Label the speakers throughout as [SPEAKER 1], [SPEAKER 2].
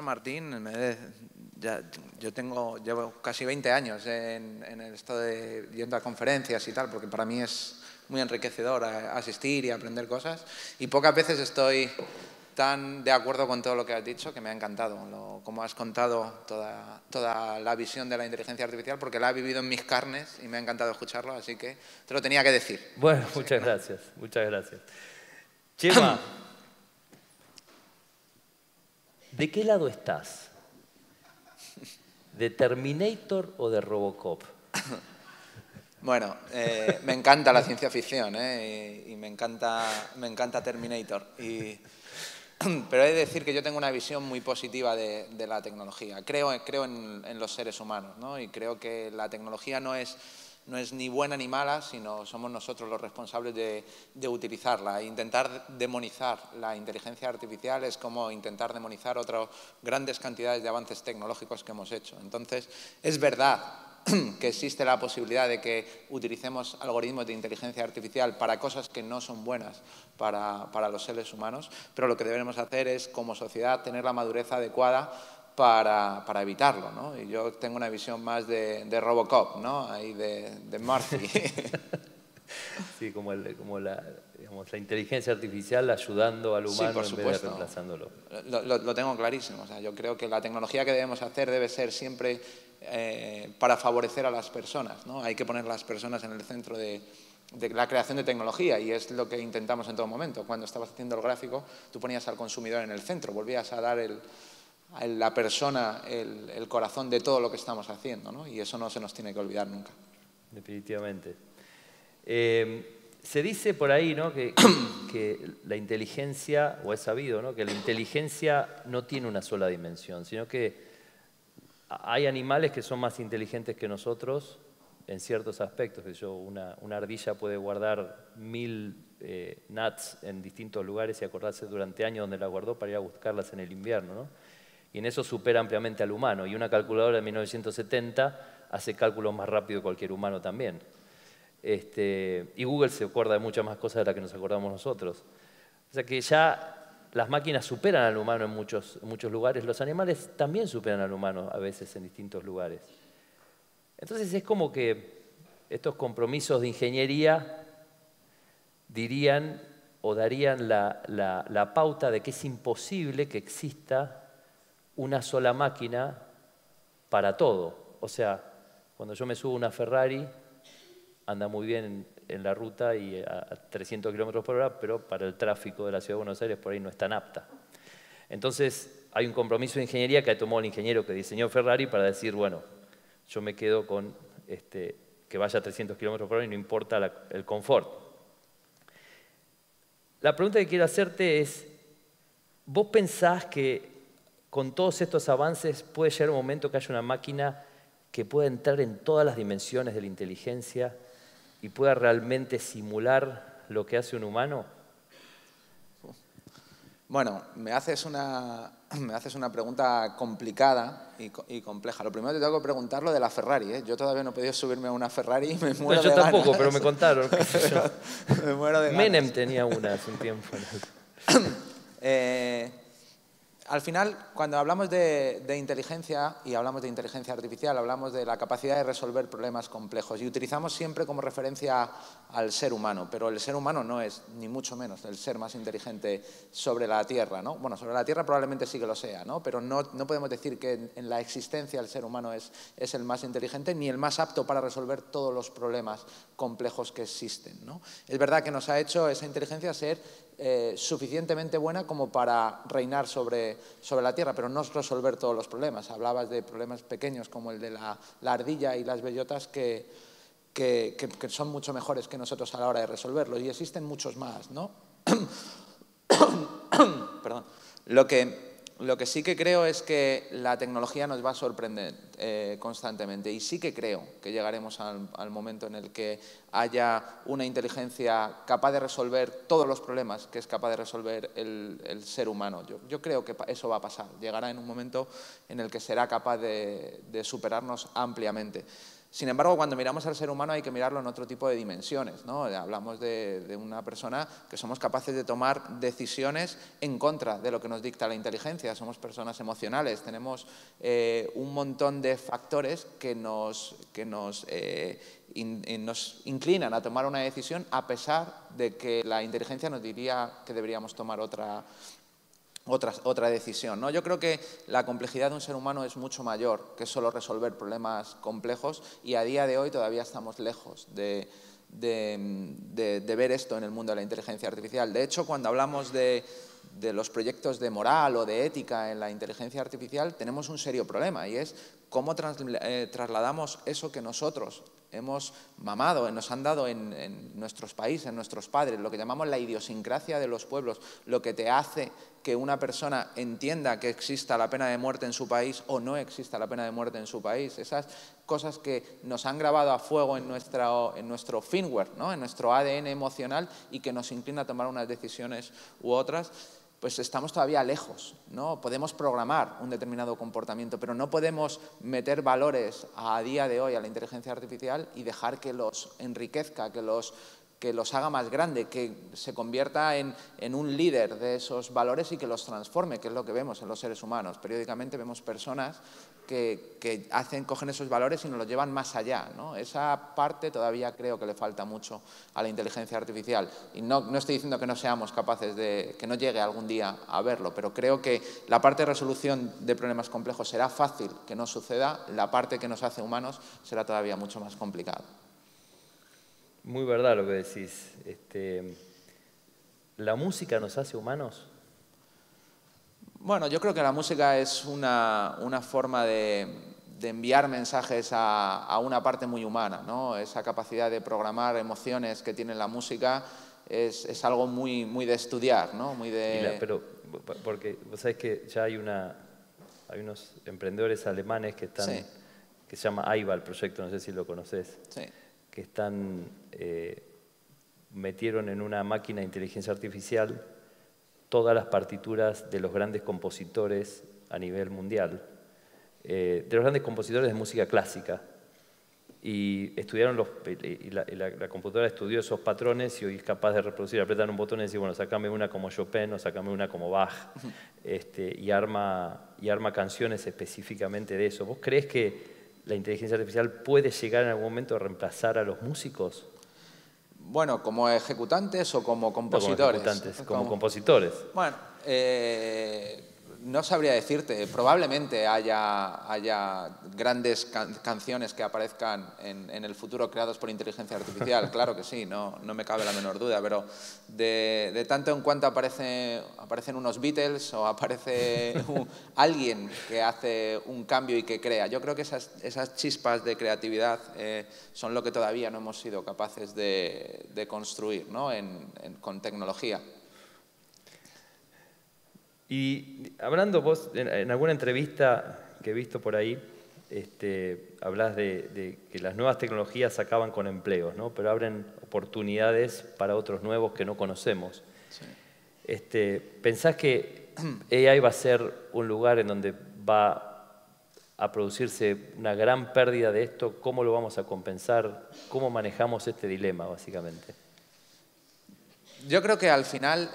[SPEAKER 1] Martín, yo llevo casi 20 años en esto de yendo a conferencias y tal, porque para mí es muy enriquecedor asistir y aprender cosas. Y pocas veces estoy tan de acuerdo con todo lo que has dicho, que me ha encantado, como has contado toda la visión de la inteligencia artificial, porque la he vivido en mis carnes y me ha encantado escucharlo, así que te lo tenía que decir.
[SPEAKER 2] Bueno, muchas gracias, muchas gracias. Chema, ¿de qué lado estás? ¿De Terminator o de Robocop?
[SPEAKER 1] Bueno, me encanta la ciencia ficción y me encanta Terminator. Pero he de decir que yo tengo una visión muy positiva de la tecnología. Creo en los seres humanos, ¿no? Y creo que la tecnología no es ni buena ni mala, sino somos nosotros los responsables de utilizarla. E intentar demonizar la inteligencia artificial es como intentar demonizar otras grandes cantidades de avances tecnológicos que hemos hecho. Entonces, es verdad que existe la posibilidad de que utilicemos algoritmos de inteligencia artificial para cosas que no son buenas para los seres humanos, pero lo que debemos hacer es, como sociedad, tener la madurez adecuada para evitarlo, ¿no? Y yo tengo una visión más de Robocop, ¿no? Ahí de Murphy.
[SPEAKER 2] Sí, como la inteligencia artificial ayudando al humano en vez de reemplazándolo.
[SPEAKER 1] Lo tengo clarísimo. O sea, yo creo que la tecnología que debemos hacer debe ser siempre para favorecer a las personas, ¿no? Hay que poner a las personas en el centro de la creación de tecnología, y es lo que intentamos en todo momento. Cuando estabas haciendo el gráfico, tú ponías al consumidor en el centro, volvías a dar a la persona el corazón de todo lo que estamos haciendo, ¿no? Y eso no se nos tiene que olvidar nunca.
[SPEAKER 2] Definitivamente. Se dice por ahí, ¿no?, que la inteligencia, o es sabido, ¿no?, que la inteligencia no tiene una sola dimensión, sino que hay animales que son más inteligentes que nosotros en ciertos aspectos. Una ardilla puede guardar 1000 nuts en distintos lugares y acordarse durante años dónde las guardó para ir a buscarlas en el invierno, ¿no? Y en eso supera ampliamente al humano. Y una calculadora de 1970 hace cálculos más rápido que cualquier humano también. Y Google se acuerda de muchas más cosas de las que nos acordamos nosotros. O sea que ya las máquinas superan al humano en muchos lugares. Los animales también superan al humano a veces en distintos lugares. Entonces es como que estos compromisos de ingeniería dirían o darían la pauta de que es imposible que exista una sola máquina para todo. O sea, cuando yo me subo a una Ferrari, anda muy bien en la ruta y a 300 kilómetros por hora, pero para el tráfico de la Ciudad de Buenos Aires por ahí no es tan apta. Entonces hay un compromiso de ingeniería que ha tomado el ingeniero que diseñó Ferrari para decir, bueno, yo me quedo con que vaya a 300 kilómetros por hora y no importa el confort. La pregunta que quiero hacerte es, ¿vos pensás que con todos estos avances puede llegar un momento que haya una máquina que pueda entrar en todas las dimensiones de la inteligencia y pueda realmente simular lo que hace un humano?
[SPEAKER 1] Bueno, me haces una pregunta complicada y compleja. Lo primero que tengo que preguntar lo de la Ferrari, ¿eh? Yo todavía no he podido subirme a una Ferrari y me muero de ganas.
[SPEAKER 2] Yo tampoco, pero me contaron.
[SPEAKER 1] Me muero de ganas.
[SPEAKER 2] Menem tenía una hace un tiempo.
[SPEAKER 1] Al final, cuando hablamos de inteligencia y hablamos de inteligencia artificial, hablamos de la capacidad de resolver problemas complejos y utilizamos siempre como referencia al ser humano, pero el ser humano no es, ni mucho menos, el ser más inteligente sobre la Tierra, ¿no? Bueno, sobre la Tierra probablemente sí que lo sea, ¿no? Pero no podemos decir que en la existencia el ser humano es el más inteligente ni el más apto para resolver todos los problemas complejos que existen, ¿no? Es verdad que nos ha hecho esa inteligencia ser suficientemente buena como para reinar sobre la Tierra, pero no resolver todos los problemas. Hablabas de problemas pequeños como el de la ardilla y las bellotas que son mucho mejores que nosotros a la hora de resolverlos, y existen muchos más, ¿no? Perdón. Lo que sí que creo es que la tecnología nos va a sorprender constantemente, y sí que creo que llegaremos al momento en el que haya una inteligencia capaz de resolver todos los problemas que es capaz de resolver el ser humano. Yo creo que eso va a pasar. Llegará en un momento en el que será capaz de superarnos ampliamente. Sin embargo, cuando miramos al ser humano hay que mirarlo en otro tipo de dimensiones, ¿no? Hablamos de una persona que somos capaces de tomar decisiones en contra de lo que nos dicta la inteligencia. Somos personas emocionales, tenemos un montón de factores que nos inclinan a tomar una decisión a pesar de que la inteligencia nos diría que deberíamos tomar otra decisión, ¿no? Yo creo que la complejidad de un ser humano es mucho mayor que solo resolver problemas complejos y a día de hoy todavía estamos lejos de ver esto en el mundo de la inteligencia artificial. De hecho, cuando hablamos de los proyectos de moral o de ética en la inteligencia artificial, tenemos un serio problema y es cómo trasladamos eso que nosotros hemos mamado, nos han dado en nuestros países, en nuestros padres, lo que llamamos la idiosincrasia de los pueblos, lo que te hace que una persona entienda que exista la pena de muerte en su país o no exista la pena de muerte en su país. Esas cosas que nos han grabado a fuego en nuestro firmware, ¿no? En nuestro ADN emocional y que nos inclina a tomar unas decisiones u otras, pues estamos todavía lejos, ¿no? Podemos programar un determinado comportamiento, pero no podemos meter valores a día de hoy a la inteligencia artificial y dejar que los enriquezca, que los haga más grande, que se convierta en un líder de esos valores y que los transforme, que es lo que vemos en los seres humanos. Periódicamente vemos personas que cogen esos valores y nos los llevan más allá, ¿no? Esa parte todavía creo que le falta mucho a la inteligencia artificial. Y no estoy diciendo que no seamos capaces que no llegue algún día a verlo, pero creo que la parte de resolución de problemas complejos será fácil que no suceda, la parte que nos hace humanos será todavía mucho más complicada.
[SPEAKER 2] Muy verdad lo que decís. ¿La música nos hace humanos?
[SPEAKER 1] Bueno, yo creo que la música es una forma de enviar mensajes a una parte muy humana, ¿no? Esa capacidad de programar emociones que tiene la música es algo muy de estudiar, ¿no?
[SPEAKER 2] Pero, porque vos sabés que ya hay unos emprendedores alemanes que están,
[SPEAKER 1] Sí.
[SPEAKER 2] que se llama AIBA, el proyecto, no sé si lo conocés,
[SPEAKER 1] Sí.
[SPEAKER 2] que están, metieron en una máquina de inteligencia artificial todas las partituras de los grandes compositores a nivel mundial, de los grandes compositores de música clásica. Y estudiaron la computadora estudió esos patrones y hoy es capaz de reproducir, apretan un botón y decir, bueno, sacame una como Chopin o sacame una como Bach, y arma canciones específicamente de eso. ¿Vos creés que la inteligencia artificial puede llegar en algún momento a reemplazar a los músicos?
[SPEAKER 1] Bueno, ¿como ejecutantes o como compositores?
[SPEAKER 2] Como ejecutantes, como compositores.
[SPEAKER 1] Bueno, no sabría decirte. Probablemente haya grandes canciones que aparezcan en el futuro creadas por inteligencia artificial. Claro que sí, no me cabe la menor duda. Pero de tanto en cuanto aparecen unos Beatles o aparece alguien que hace un cambio y que crea. Yo creo que esas chispas de creatividad son lo que todavía no hemos sido capaces de construir, ¿no? Con tecnología.
[SPEAKER 2] Y hablando vos, en alguna entrevista que he visto por ahí, hablás de que las nuevas tecnologías acaban con empleos, ¿no? Pero abren oportunidades para otros nuevos que no conocemos. Sí. ¿Pensás que AI va a ser un lugar en donde va a producirse una gran pérdida de esto? ¿Cómo lo vamos a compensar? ¿Cómo manejamos este dilema, básicamente?
[SPEAKER 1] Yo creo que al final,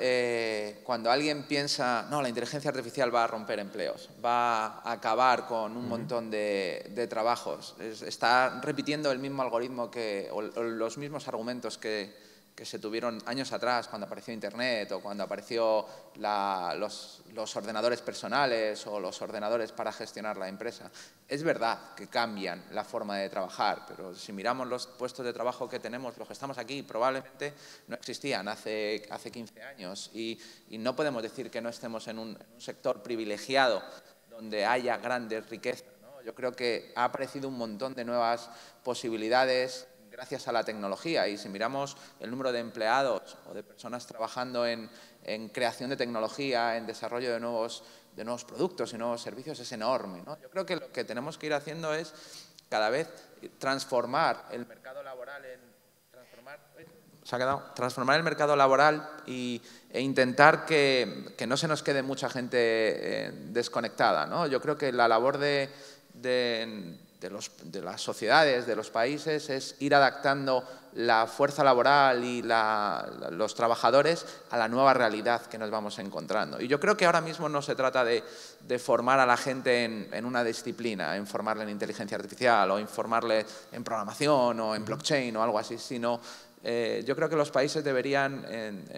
[SPEAKER 1] cuando alguien piensa, no, la inteligencia artificial va a romper empleos, va a acabar con un montón de trabajos, está repitiendo el mismo algoritmo o los mismos argumentos que se tuvieron años atrás cuando apareció Internet o cuando apareció los ordenadores personales o los ordenadores para gestionar la empresa. Es verdad que cambian la forma de trabajar, pero si miramos los puestos de trabajo que tenemos, los que estamos aquí, probablemente no existían hace 15 años y no podemos decir que no estemos en un sector privilegiado donde haya grandes riquezas, ¿no? Yo creo que ha aparecido un montón de nuevas posibilidades gracias a la tecnología, y si miramos el número de empleados o de personas trabajando en creación de tecnología, en desarrollo de nuevos productos y nuevos servicios, es enorme, ¿no? Yo creo que lo que tenemos que ir haciendo es cada vez transformar el mercado laboral transformar el mercado laboral e intentar que no se nos quede mucha gente desconectada, ¿no? Yo creo que la labor de de las sociedades, de los países, es ir adaptando la fuerza laboral y los trabajadores a la nueva realidad que nos vamos encontrando. Y yo creo que ahora mismo no se trata de formar a la gente en una disciplina, en formarle en inteligencia artificial o en formarle en programación o en blockchain o algo así, sino yo creo que los países deberían,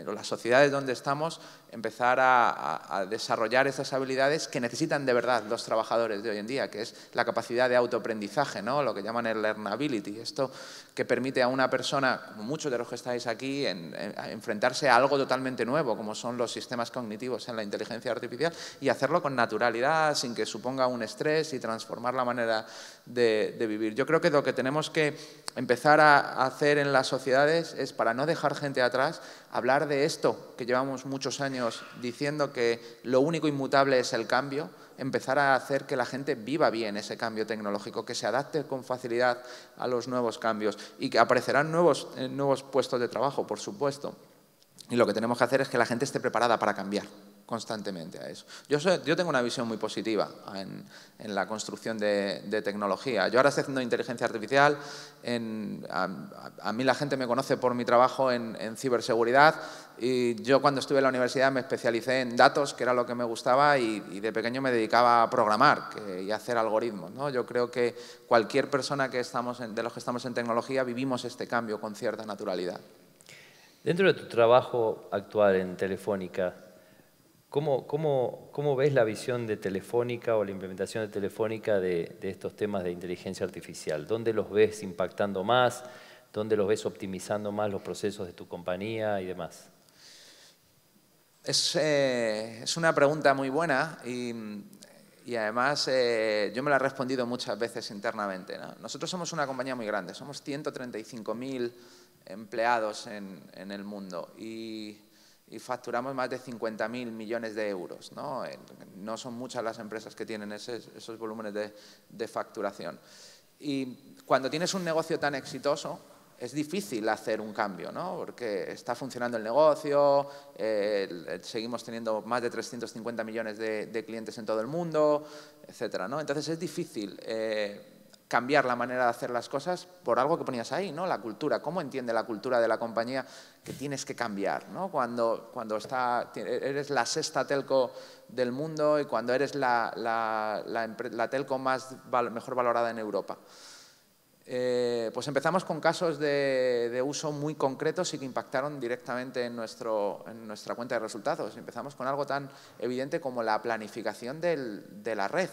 [SPEAKER 1] o las sociedades donde estamos, empezar a desarrollar esas habilidades que necesitan de verdad los trabajadores de hoy en día, que es la capacidad de autoaprendizaje, ¿no? Lo que llaman el learnability. Esto que permite a una persona, como muchos de los que estáis aquí, a enfrentarse a algo totalmente nuevo, como son los sistemas cognitivos en la inteligencia artificial, y hacerlo con naturalidad, sin que suponga un estrés y transformar la manera de vivir. Yo creo que lo que tenemos que empezar a hacer en las sociedades es, para no dejar gente atrás, hablar de esto que llevamos muchos años diciendo, que lo único inmutable es el cambio, empezar a hacer que la gente viva bien ese cambio tecnológico, que se adapte con facilidad a los nuevos cambios y que aparecerán nuevos puestos de trabajo, por supuesto. Y lo que tenemos que hacer es que la gente esté preparada para cambiar constantemente a eso. Yo tengo una visión muy positiva en la construcción de tecnología. Yo ahora estoy haciendo inteligencia artificial. A mí la gente me conoce por mi trabajo en ciberseguridad, y yo cuando estuve en la universidad me especialicé en datos, que era lo que me gustaba, y de pequeño me dedicaba a programar y a hacer algoritmos, ¿no? Yo creo que cualquier persona de los que estamos en tecnología vivimos este cambio con cierta naturalidad.
[SPEAKER 2] Dentro de tu trabajo actual en Telefónica, ¿cómo ves la visión de Telefónica o la implementación de Telefónica de estos temas de inteligencia artificial? ¿Dónde los ves impactando más? ¿Dónde los ves optimizando más los procesos de tu compañía y demás?
[SPEAKER 1] Es una pregunta muy buena y además yo me la he respondido muchas veces internamente, ¿no? Nosotros somos una compañía muy grande, somos 135.000 empleados en el mundo y facturamos más de 50.000 millones de euros, ¿no? No son muchas las empresas que tienen esos volúmenes de facturación. Y cuando tienes un negocio tan exitoso, es difícil hacer un cambio, ¿no? Porque está funcionando el negocio, seguimos teniendo más de 350 millones de clientes en todo el mundo, etcétera, ¿no? Entonces es difícil cambiar la manera de hacer las cosas por algo que ponías ahí, ¿no? La cultura. ¿Cómo entiende la cultura de la compañía que tienes que cambiar, ¿no? Cuando eres la sexta telco del mundo y cuando eres la telco mejor valorada en Europa. Pues empezamos con casos de uso muy concretos y que impactaron directamente en nuestra cuenta de resultados. Empezamos con algo tan evidente como la planificación de la red.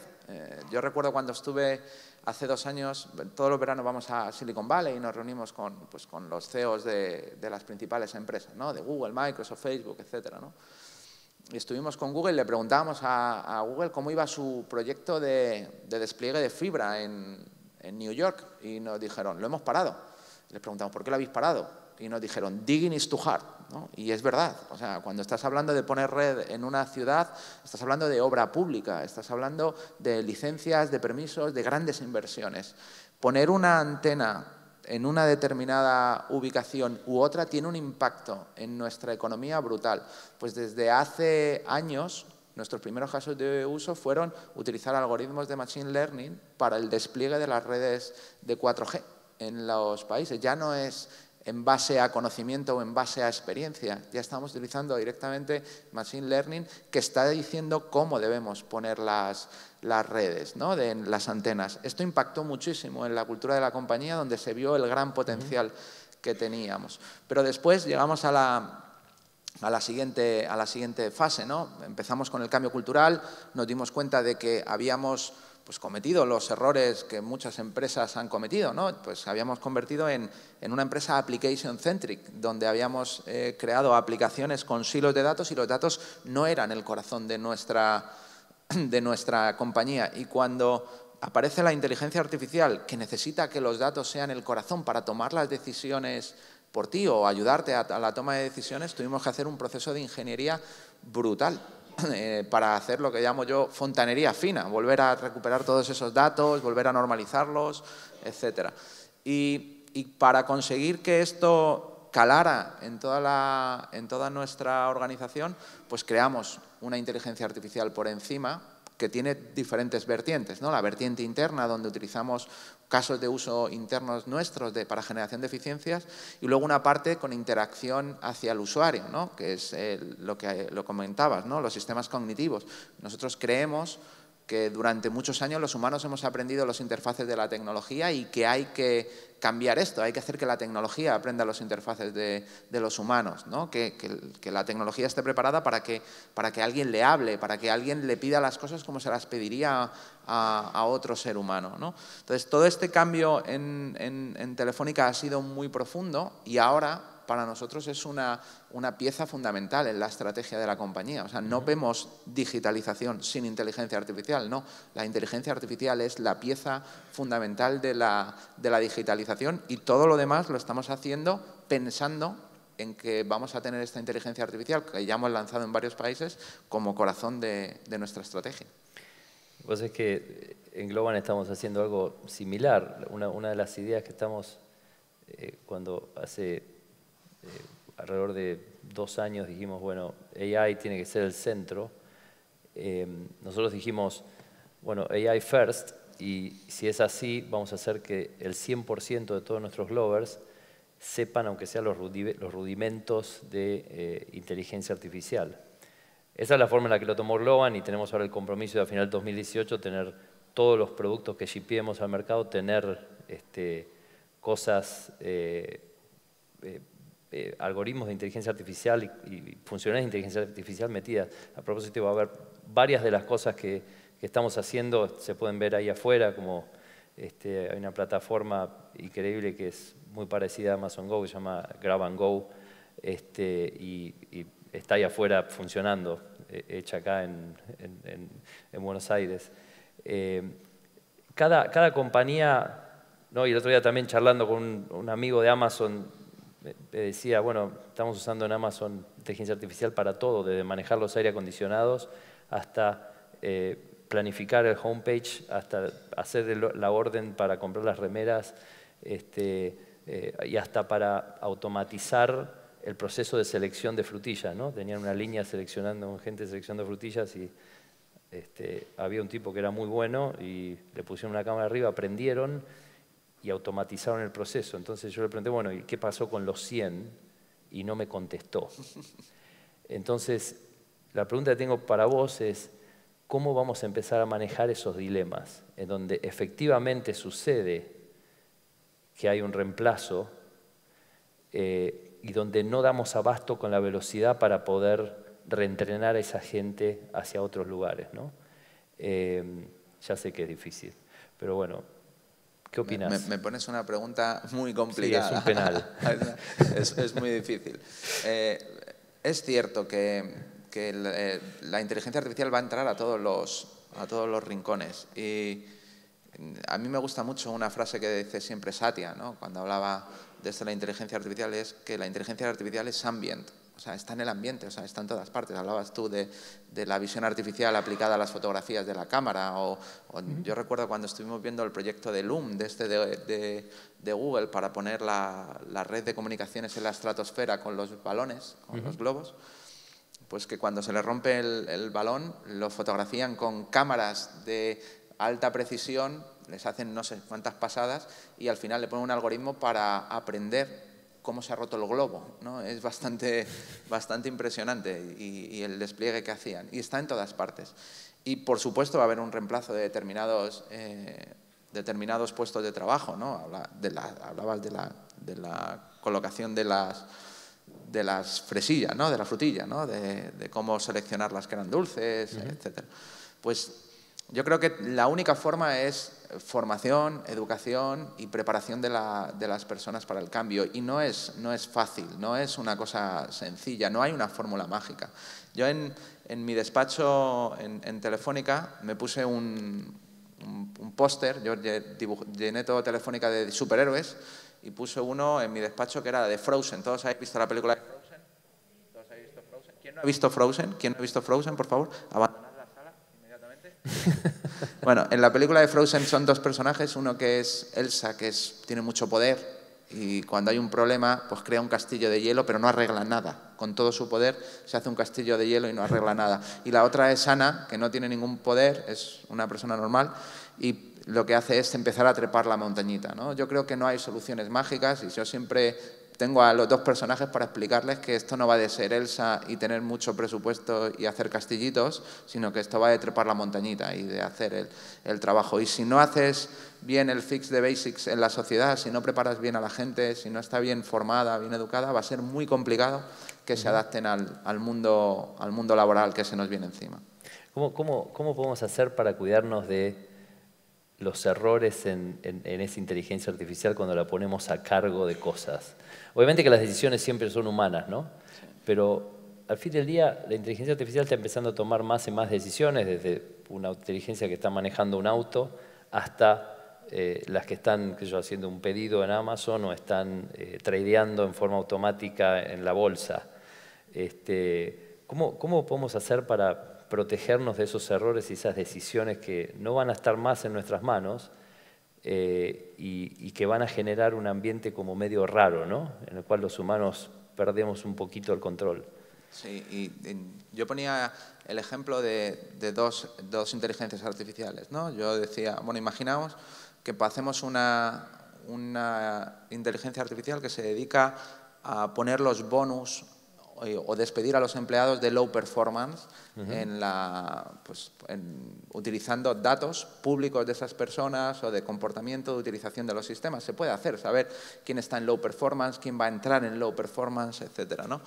[SPEAKER 1] Yo recuerdo cuando estuve hace 2 años, todos los veranos vamos a Silicon Valley y nos reunimos con los CEOs de las principales empresas, ¿no? De Google, Microsoft, Facebook, etcétera, ¿no? Y estuvimos con Google y le preguntábamos a Google cómo iba su proyecto de despliegue de fibra en New York, y nos dijeron, lo hemos parado. Les preguntamos, ¿por qué lo habéis parado? Y nos dijeron, digging is too hard, ¿no? Y es verdad, o sea, cuando estás hablando de poner red en una ciudad, estás hablando de obra pública, estás hablando de licencias, de permisos, de grandes inversiones. Poner una antena en una determinada ubicación u otra tiene un impacto en nuestra economía brutal. Pues desde hace años, nuestros primeros casos de uso fueron utilizar algoritmos de Machine Learning para el despliegue de las redes de 4G en los países. Ya no es en base a conocimiento o en base a experiencia. Ya estamos utilizando directamente Machine Learning, que está diciendo cómo debemos poner las redes, ¿no? De las antenas. Esto impactó muchísimo en la cultura de la compañía, donde se vio el gran potencial que teníamos. Pero después llegamos a la siguiente fase, ¿no? Empezamos con el cambio cultural, nos dimos cuenta de que habíamos cometido los errores que muchas empresas han cometido, ¿no? Pues habíamos convertido en una empresa application-centric, donde habíamos creado aplicaciones con silos de datos y los datos no eran el corazón de nuestra compañía. Y cuando aparece la inteligencia artificial, que necesita que los datos sean el corazón para tomar las decisiones por ti o ayudarte a la toma de decisiones, tuvimos que hacer un proceso de ingeniería brutal para hacer lo que llamo yo fontanería fina, volver a recuperar todos esos datos, volver a normalizarlos, etcétera. Y para conseguir que esto calara en toda nuestra organización, pues creamos una inteligencia artificial por encima que tiene diferentes vertientes, ¿no? La vertiente interna, donde utilizamos casos de uso internos nuestros para generación de eficiencias, y luego una parte con interacción hacia el usuario, ¿no? Que es lo que lo comentabas, ¿no? Los sistemas cognitivos. Nosotros creemos que durante muchos años los humanos hemos aprendido los interfaces de la tecnología y que hay que cambiar esto, hay que hacer que la tecnología aprenda los interfaces de los humanos, ¿no? Que la tecnología esté preparada para que alguien le hable, para que alguien le pida las cosas como se las pediría a otro ser humano, ¿no? Entonces, todo este cambio en Telefónica ha sido muy profundo y ahora para nosotros es una pieza fundamental en la estrategia de la compañía. O sea, no vemos digitalización sin inteligencia artificial, no. La inteligencia artificial es la pieza fundamental de la digitalización y todo lo demás lo estamos haciendo pensando en que vamos a tener esta inteligencia artificial, que ya hemos lanzado en varios países, como corazón de nuestra estrategia.
[SPEAKER 2] Pues es que en Globant estamos haciendo algo similar. Una de las ideas que estamos, cuando hace alrededor de 2 años dijimos, bueno, AI tiene que ser el centro. Nosotros dijimos, bueno, AI first, y si es así, vamos a hacer que el 100% de todos nuestros Glovers sepan, aunque sean los rudimentos de inteligencia artificial. Esa es la forma en la que lo tomó Globant y tenemos ahora el compromiso de a final del 2018 tener todos los productos que shipeemos al mercado, tener cosas, algoritmos de inteligencia artificial y funcionalidades de inteligencia artificial metidas. A propósito, va a haber varias de las cosas que estamos haciendo, se pueden ver ahí afuera, como hay una plataforma increíble que es muy parecida a Amazon Go, que se llama Grab and Go, y está ahí afuera funcionando, hecha acá en Buenos Aires. Cada compañía, ¿no? Y el otro día también charlando con un amigo de Amazon, me decía, bueno, estamos usando en Amazon inteligencia artificial para todo, desde manejar los aire acondicionados hasta planificar el homepage, hasta hacer la orden para comprar las remeras, y hasta para automatizar el proceso de selección de frutillas, ¿no? Tenían una línea seleccionando, gente seleccionando frutillas y había un tipo que era muy bueno y le pusieron una cámara arriba, aprendieron y automatizaron el proceso. Entonces yo le pregunté, bueno, ¿y qué pasó con los 100? Y no me contestó. Entonces, la pregunta que tengo para vos es, ¿cómo vamos a empezar a manejar esos dilemas en donde efectivamente sucede que hay un reemplazo y donde no damos abasto con la velocidad para poder reentrenar a esa gente hacia otros lugares, ¿no? Ya sé que es difícil, pero bueno, ¿qué opinas?
[SPEAKER 1] Me pones una pregunta muy complicada.
[SPEAKER 2] Sí, es un penal.
[SPEAKER 1] es muy difícil. Es cierto que la inteligencia artificial va a entrar a todos los rincones. Y a mí me gusta mucho una frase que dice siempre Satya, ¿no? Cuando hablaba de esto de la inteligencia artificial, es que la inteligencia artificial es ambient. O sea, está en el ambiente, o sea, está en todas partes. Hablabas tú de la visión artificial aplicada a las fotografías de la cámara. Yo recuerdo cuando estuvimos viendo el proyecto de Loom, de Google, para poner la red de comunicaciones en la estratosfera con los balones, con los globos, pues que cuando se le rompe el balón, lo fotografían con cámaras de alta precisión, les hacen no sé cuántas pasadas y al final le ponen un algoritmo para aprender cómo se ha roto el globo, ¿no? Es bastante impresionante y el despliegue que hacían. Y está en todas partes. Y, por supuesto, va a haber un reemplazo de determinados puestos de trabajo, ¿no? Hablabas de la colocación de las fresillas, ¿no? De la frutilla, ¿no? De cómo seleccionarlas que eran dulces, etcétera. Pues yo creo que la única forma es formación, educación y preparación de las personas para el cambio. Y no es fácil, no es una cosa sencilla, no hay una fórmula mágica. Yo en mi despacho en Telefónica me puse un póster, yo llené todo Telefónica de superhéroes y puse uno en mi despacho que era de Frozen. ¿Todos habéis visto la película de Frozen? ¿Todos habéis visto Frozen? ¿Quién no ha visto Frozen? ¿Quién no ha visto Frozen, por favor? Abandonad la sala inmediatamente. Bueno, en la película de Frozen son dos personajes, uno que es Elsa, que tiene mucho poder y cuando hay un problema, pues crea un castillo de hielo, pero no arregla nada. Con todo su poder se hace un castillo de hielo y no arregla nada. Y la otra es Ana, que no tiene ningún poder, es una persona normal y lo que hace es empezar a trepar la montañita, ¿no? Yo creo que no hay soluciones mágicas y yo siempre tengo a los dos personajes para explicarles que esto no va de ser Elsa y tener mucho presupuesto y hacer castillitos, sino que esto va de trepar la montañita y de hacer el trabajo. Y si no haces bien el fix the basics en la sociedad, si no preparas bien a la gente, si no está bien formada, bien educada, va a ser muy complicado que se adapten al mundo laboral que se nos viene encima.
[SPEAKER 2] ¿Cómo podemos hacer para cuidarnos de los errores en esa inteligencia artificial cuando la ponemos a cargo de cosas? Obviamente que las decisiones siempre son humanas, ¿no?
[SPEAKER 1] Sí.
[SPEAKER 2] Pero al fin del día la inteligencia artificial está empezando a tomar más y más decisiones, desde una inteligencia que está manejando un auto hasta las que están haciendo un pedido en Amazon o están tradeando en forma automática en la bolsa. ¿Cómo podemos hacer para protegernos de esos errores y esas decisiones que no van a estar más en nuestras manos y que van a generar un ambiente como medio raro, ¿no? En el cual los humanos perdemos un poquito el control?
[SPEAKER 1] Sí, y yo ponía el ejemplo de dos inteligencias artificiales, ¿no? Yo decía, bueno, imaginaos que hacemos una inteligencia artificial que se dedica a poner los bonus o despedir a los empleados de low performance utilizando datos públicos de esas personas o de comportamiento de utilización de los sistemas. Se puede hacer, saber quién está en low performance, quién va a entrar en low performance, etcétera, ¿no?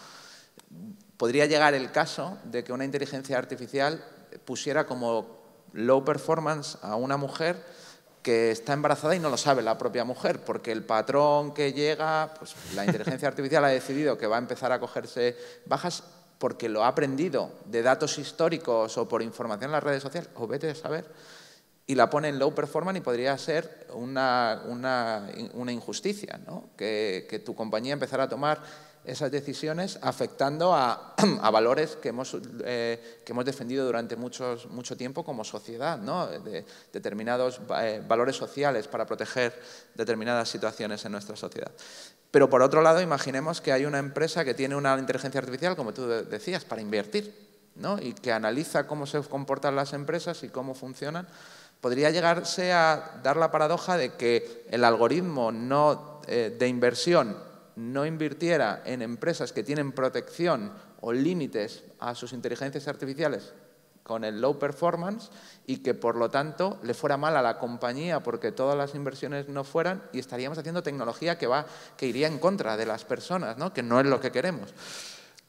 [SPEAKER 1] Podría llegar el caso de que una inteligencia artificial pusiera como low performance a una mujer que está embarazada y no lo sabe la propia mujer, porque el patrón que llega, pues la inteligencia artificial ha decidido que va a empezar a cogerse bajas porque lo ha aprendido de datos históricos o por información en las redes sociales, o vete a saber, y la pone en low performance y podría ser una injusticia, ¿no? Que tu compañía empezara a tomar esas decisiones afectando a valores que hemos defendido durante mucho tiempo como sociedad, ¿no? De determinados valores sociales para proteger determinadas situaciones en nuestra sociedad. Pero por otro lado, imaginemos que hay una empresa que tiene una inteligencia artificial, como tú decías, para invertir, ¿no? Y que analiza cómo se comportan las empresas y cómo funcionan. Podría llegarse a dar la paradoja de que el algoritmo de inversión no invirtiera en empresas que tienen protección o límites a sus inteligencias artificiales con el low performance y que, por lo tanto, le fuera mal a la compañía porque todas las inversiones no fueran y estaríamos haciendo tecnología que iría en contra de las personas, ¿no? Que no es lo que queremos.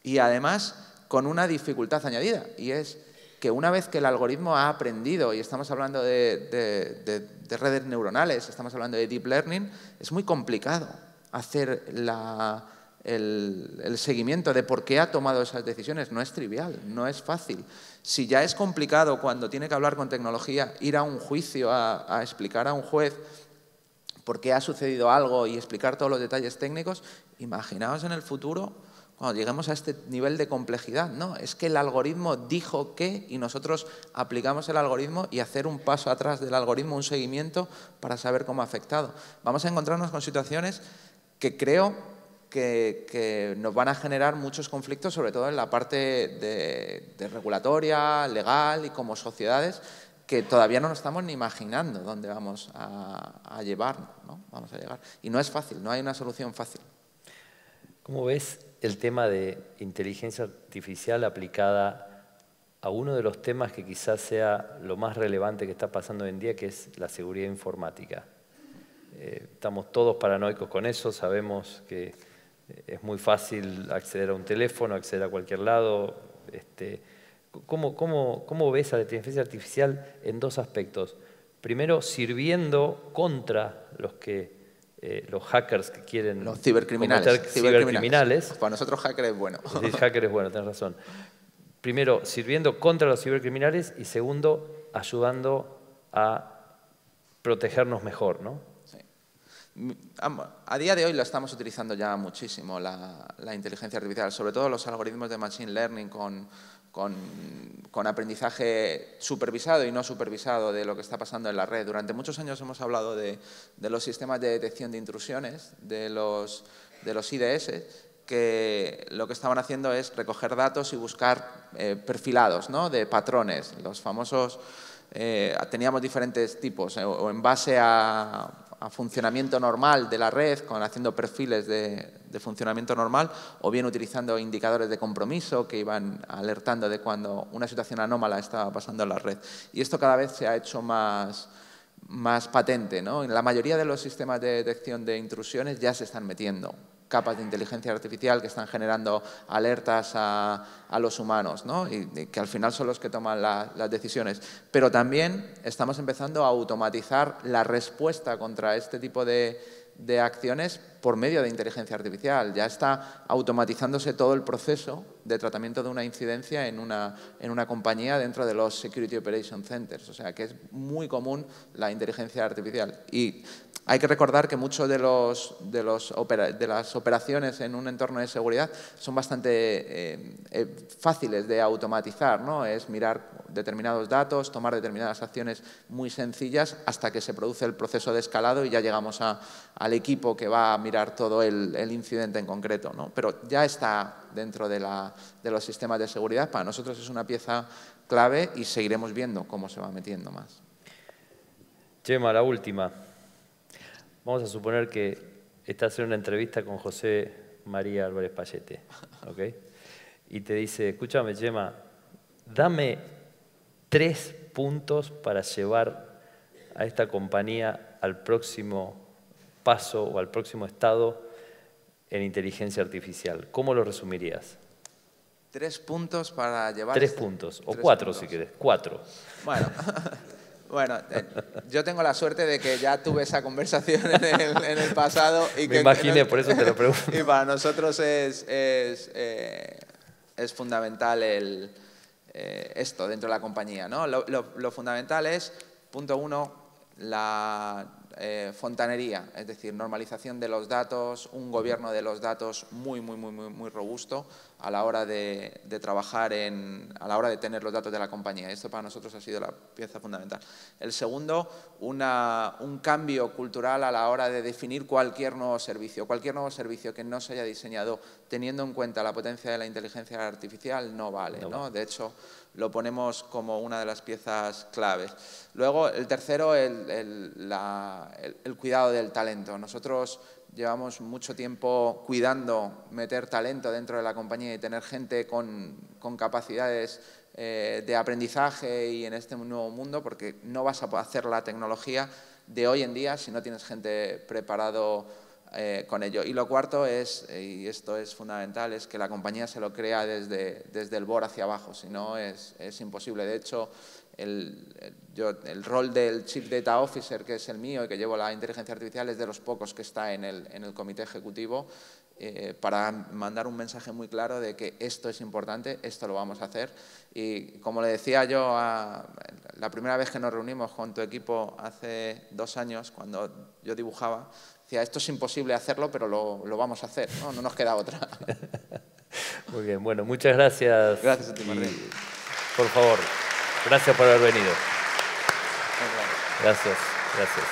[SPEAKER 1] Y además, con una dificultad añadida, y es que una vez que el algoritmo ha aprendido, y estamos hablando de redes neuronales, estamos hablando de deep learning, es muy complicado hacer el seguimiento de por qué ha tomado esas decisiones. No es trivial, no es fácil. Si ya es complicado cuando tiene que hablar con tecnología, ir a un juicio a explicar a un juez por qué ha sucedido algo y explicar todos los detalles técnicos, imaginaos en el futuro cuando lleguemos a este nivel de complejidad. No, es que el algoritmo dijo que y nosotros aplicamos el algoritmo y hacer un paso atrás del algoritmo, un seguimiento para saber cómo ha afectado. Vamos a encontrarnos con situaciones que creo que nos van a generar muchos conflictos, sobre todo en la parte de regulatoria, legal y como sociedades, que todavía no nos estamos ni imaginando dónde vamos a llevar, ¿no? Vamos a llegar. Y no es fácil, no hay una solución fácil.
[SPEAKER 2] ¿Cómo ves el tema de inteligencia artificial aplicada a uno de los temas que quizás sea lo más relevante que está pasando hoy en día, que es la seguridad informática? Estamos todos paranoicos con eso, sabemos que es muy fácil acceder a un teléfono, acceder a cualquier lado. ¿Cómo ves a la inteligencia artificial en dos aspectos? Primero, sirviendo contra los hackers que quieren...
[SPEAKER 1] Los cibercriminales. Para nosotros hacker es bueno.
[SPEAKER 2] Sí, hacker es bueno, tienes razón. Primero, sirviendo contra los cibercriminales y segundo, ayudando a protegernos mejor, ¿no?
[SPEAKER 1] A día de hoy lo estamos utilizando ya muchísimo, la inteligencia artificial, sobre todo los algoritmos de Machine Learning con aprendizaje supervisado y no supervisado de lo que está pasando en la red. Durante muchos años hemos hablado de los sistemas de detección de intrusiones, de los IDS, que lo que estaban haciendo es recoger datos y buscar perfilados, ¿no?, de patrones. Los famosos, teníamos diferentes tipos, o en base a funcionamiento normal de la red, haciendo perfiles de funcionamiento normal, o bien utilizando indicadores de compromiso que iban alertando de cuando una situación anómala estaba pasando en la red. Y esto cada vez se ha hecho más patente, ¿no? En la mayoría de los sistemas de detección de intrusiones ya se están metiendo capas de inteligencia artificial que están generando alertas a los humanos, ¿no? Y que al final son los que toman las decisiones. Pero también estamos empezando a automatizar la respuesta contra este tipo de acciones por medio de inteligencia artificial. Ya está automatizándose todo el proceso de tratamiento de una incidencia en una compañía dentro de los Security Operation Centers. O sea, que es muy común la inteligencia artificial. Y hay que recordar que muchas de las operaciones en un entorno de seguridad son bastante fáciles de automatizar, ¿no? Es mirar determinados datos, tomar determinadas acciones muy sencillas hasta que se produce el proceso de escalado y ya llegamos al equipo que va a mirar todo el incidente en concreto, ¿no? Pero ya está dentro de los sistemas de seguridad. Para nosotros es una pieza clave y seguiremos viendo cómo se va metiendo más.
[SPEAKER 2] Chema, la última. Vamos a suponer que estás en una entrevista con José María Álvarez Pallete, ¿ok? Y te dice, escúchame, Chema, dame 3 puntos para llevar a esta compañía al próximo paso o al próximo estado en inteligencia artificial. ¿Cómo lo resumirías?
[SPEAKER 1] 3 puntos para llevar...
[SPEAKER 2] 3 puntos, o 4 si querés, 4.
[SPEAKER 1] Bueno, yo tengo la suerte de que ya tuve esa conversación en el pasado. Y
[SPEAKER 2] Me imaginé, por eso te lo pregunto.
[SPEAKER 1] Y para nosotros es fundamental esto dentro de la compañía, ¿no? Lo fundamental es, punto 1, la fontanería, es decir, normalización de los datos, un gobierno de los datos muy robusto a la hora de trabajar, a la hora de tener los datos de la compañía. Esto para nosotros ha sido la pieza fundamental. El segundo, un cambio cultural a la hora de definir cualquier nuevo servicio que no se haya diseñado teniendo en cuenta la potencia de la inteligencia artificial no vale, ¿no? De hecho, lo ponemos como una de las piezas claves. Luego, el tercero, el cuidado del talento. Nosotros llevamos mucho tiempo cuidando meter talento dentro de la compañía y tener gente con capacidades de aprendizaje y en este nuevo mundo, porque no vas a hacer la tecnología de hoy en día si no tienes gente preparado con ello. Y lo cuarto es, y esto es fundamental, es que la compañía se lo crea desde el board hacia abajo, si no es imposible. De hecho, el rol del Chief Data Officer, que es el mío y que llevo la inteligencia artificial, es de los pocos que está en el comité ejecutivo para mandar un mensaje muy claro de que esto es importante, esto lo vamos a hacer. Y como le decía yo, la primera vez que nos reunimos con tu equipo hace 2 años, cuando yo dibujaba, decía, esto es imposible hacerlo, pero lo vamos a hacer, ¿no? No nos queda otra.
[SPEAKER 2] Muy bien, bueno, muchas gracias.
[SPEAKER 1] Gracias a ti, Martín.
[SPEAKER 2] Por favor, gracias por haber venido. Gracias, gracias.